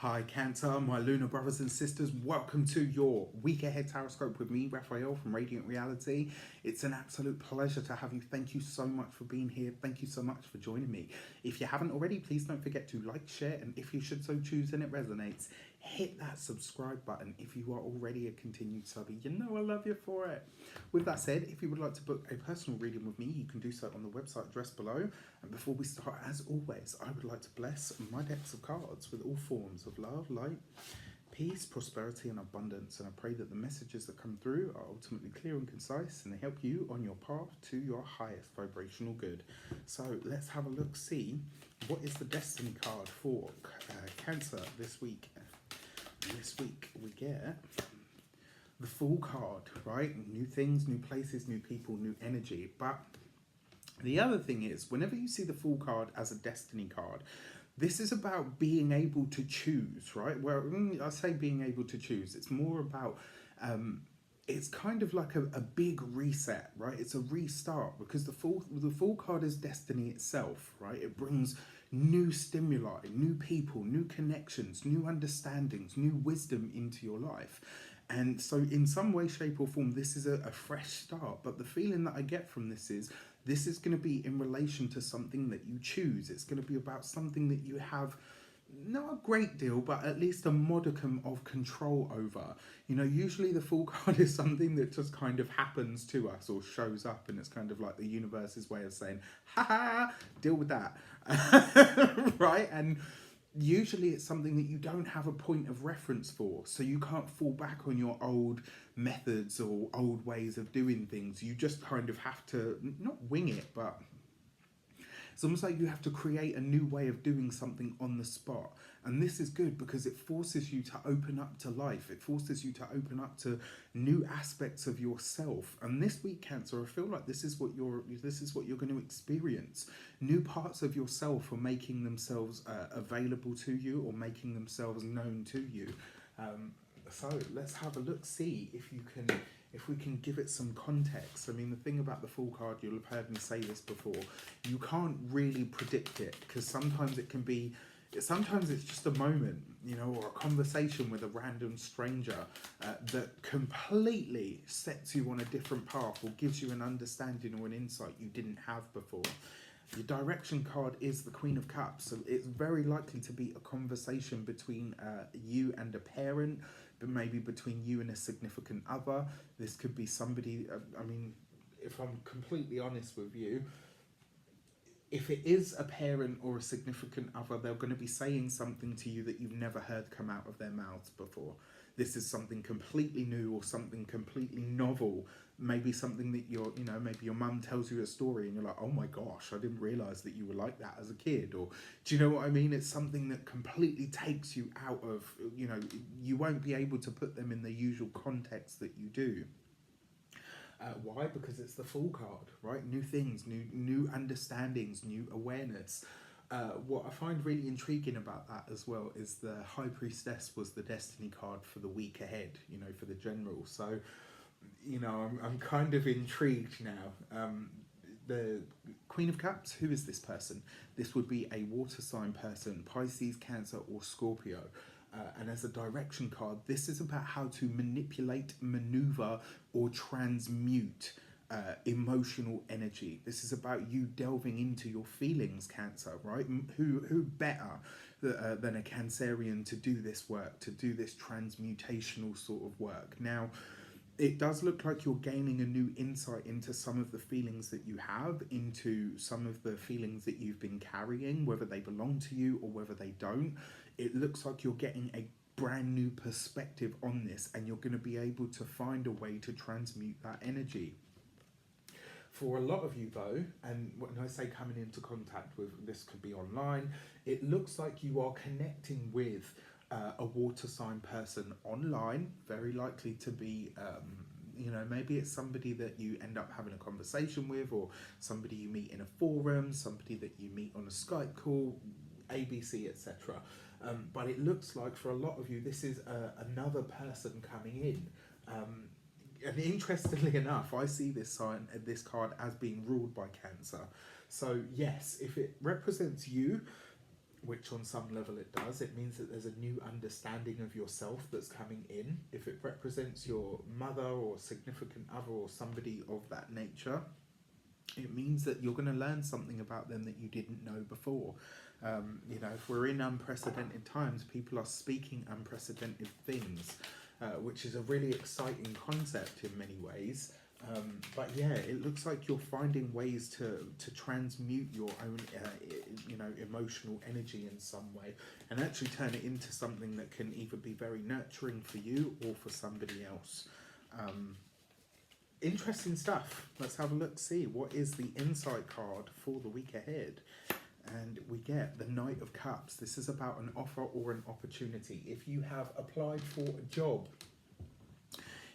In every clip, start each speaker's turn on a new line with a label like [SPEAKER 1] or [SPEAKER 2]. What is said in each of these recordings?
[SPEAKER 1] Hi Cancer, my lunar brothers and sisters, welcome to your week ahead taroscope with me, Raphael from Radiant Reality. It's an absolute pleasure to have you. Thank you so much for being here. Thank you so much for joining me. If you haven't already, please don't forget to like, share, and if you should so choose and it resonates, hit that subscribe button. If you are already a continued subby, you know I love you for it. With that said, if you would like to book a personal reading with me, you can do so on the website addressed below. And before we start, as always, I would like to bless my decks of cards with all forms of love, light, peace, prosperity, and abundance. And I pray that the messages that come through are ultimately clear and concise and they help you on your path to your highest vibrational good. So let's have a look, see what is the destiny card for Cancer this week. This week we get the Fool card, right? New things, new places, new people, new energy. But the other thing is, whenever you see the Fool card as a destiny card, this is about being able to choose, right? Well, I say being able to choose. It's more about, it's kind of like a big reset, right? It's a restart because the Fool card is destiny itself, right? It brings new stimuli, new people, new connections, new understandings, new wisdom into your life. And so in some way, shape or form, this is a fresh start. But the feeling that I get from this is going to be in relation to something that you choose. It's going to be about something that you have not a great deal, but at least a modicum of control over. You know, usually the Fool card is something that just kind of happens to us or shows up, and it's kind of like the universe's way of saying, ha ha, deal with that. Right? And usually it's something that you don't have a point of reference for, so you can't fall back on your old methods or old ways of doing things. You just kind of have to not wing it, but it's almost like you have to create a new way of doing something on the spot. And this is good because it forces you to open up to life. It forces you to open up to new aspects of yourself. And this week, Cancer, I feel like this is what you're going to experience. New parts of yourself are making themselves available to you or making themselves known to you. So let's have a look, see if we can give it some context. I mean, the thing about the Fool card, you'll have heard me say this before, you can't really predict it because sometimes it's just a moment, you know, or a conversation with a random stranger that completely sets you on a different path or gives you an understanding or an insight you didn't have before. Your direction card is the Queen of Cups, so it's very likely to be a conversation between you and a parent, but maybe between you and a significant other. This could be somebody, I mean, if I'm completely honest with you, if it is a parent or a significant other, they're going to be saying something to you that you've never heard come out of their mouths before. This is something completely new or something completely novel. Maybe something that maybe your mum tells you a story and you're like, oh my gosh, I didn't realise that you were like that as a kid. Or do you know what I mean? It's something that completely takes you out of, you won't be able to put them in the usual context that you do. Why? Because it's the Fool card, right? New things, new understandings, new awareness. What I find really intriguing about that as well is the High Priestess was the destiny card for the week ahead, for the general. So, I'm kind of intrigued now. The Queen of Cups, who is this person? This would be a water sign person, Pisces, Cancer, or Scorpio. And as a direction card, this is about how to manipulate, maneuver, or transmute emotional energy. This is about you delving into your feelings, Cancer, right? Who better than a Cancerian to do this work, to do this transmutational sort of work? Now, it does look like you're gaining a new insight into some of the feelings that you have, into some of the feelings that you've been carrying, whether they belong to you or whether they don't. It looks like you're getting a brand new perspective on this, and you're going to be able to find a way to transmute that energy. For a lot of you though, and when I say coming into contact with, this could be online, it looks like you are connecting with a water sign person online, very likely to be, maybe it's somebody that you end up having a conversation with, or somebody you meet in a forum, somebody that you meet on a Skype call, ABC, etc. But it looks like for a lot of you, this is another person coming in. And interestingly enough, I see this card as being ruled by Cancer. So yes, if it represents you, which on some level it does. It means that there's a new understanding of yourself that's coming in. If it represents your mother or significant other or somebody of that nature, it means that you're going to learn something about them that you didn't know before. If we're in unprecedented times, people are speaking unprecedented things, which is a really exciting concept in many ways. But yeah, it looks like you're finding ways to transmute your own, emotional energy in some way, and actually turn it into something that can either be very nurturing for you or for somebody else. Interesting stuff. Let's have a look, see what is the insight card for the week ahead. And we get the Knight of Cups. This is about an offer or an opportunity. If you have applied for a job,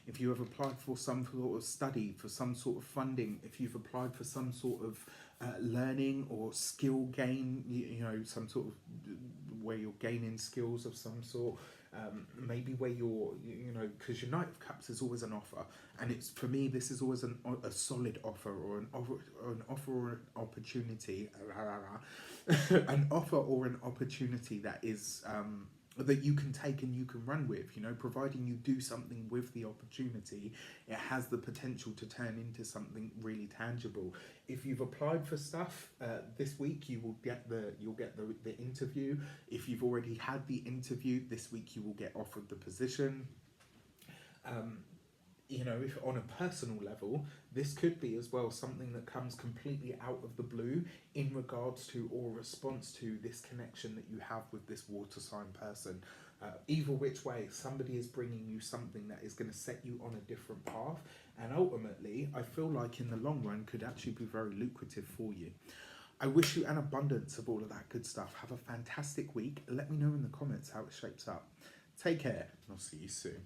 [SPEAKER 1] if you have applied for some sort of study, for some sort of funding, if you've applied for some sort of learning or skill gain, some sort of where you're gaining skills of some sort, maybe where you're, because your Knight of Cups is always an offer, and it's, for me, this is always a solid offer or an offer or an opportunity, an offer or an opportunity that is that you can take and you can run with, providing you do something with the opportunity, it has the potential to turn into something really tangible. If you've applied for stuff this week, you'll get the interview. If you've already had the interview this week, you will get offered the position. If on a personal level, this could be as well something that comes completely out of the blue in regards to or response to this connection that you have with this water sign person. Either which way, somebody is bringing you something that is going to set you on a different path, and ultimately, I feel like in the long run could actually be very lucrative for you. I wish you an abundance of all of that good stuff. Have a fantastic week. Let me know in the comments how it shapes up. Take care, and I'll see you soon.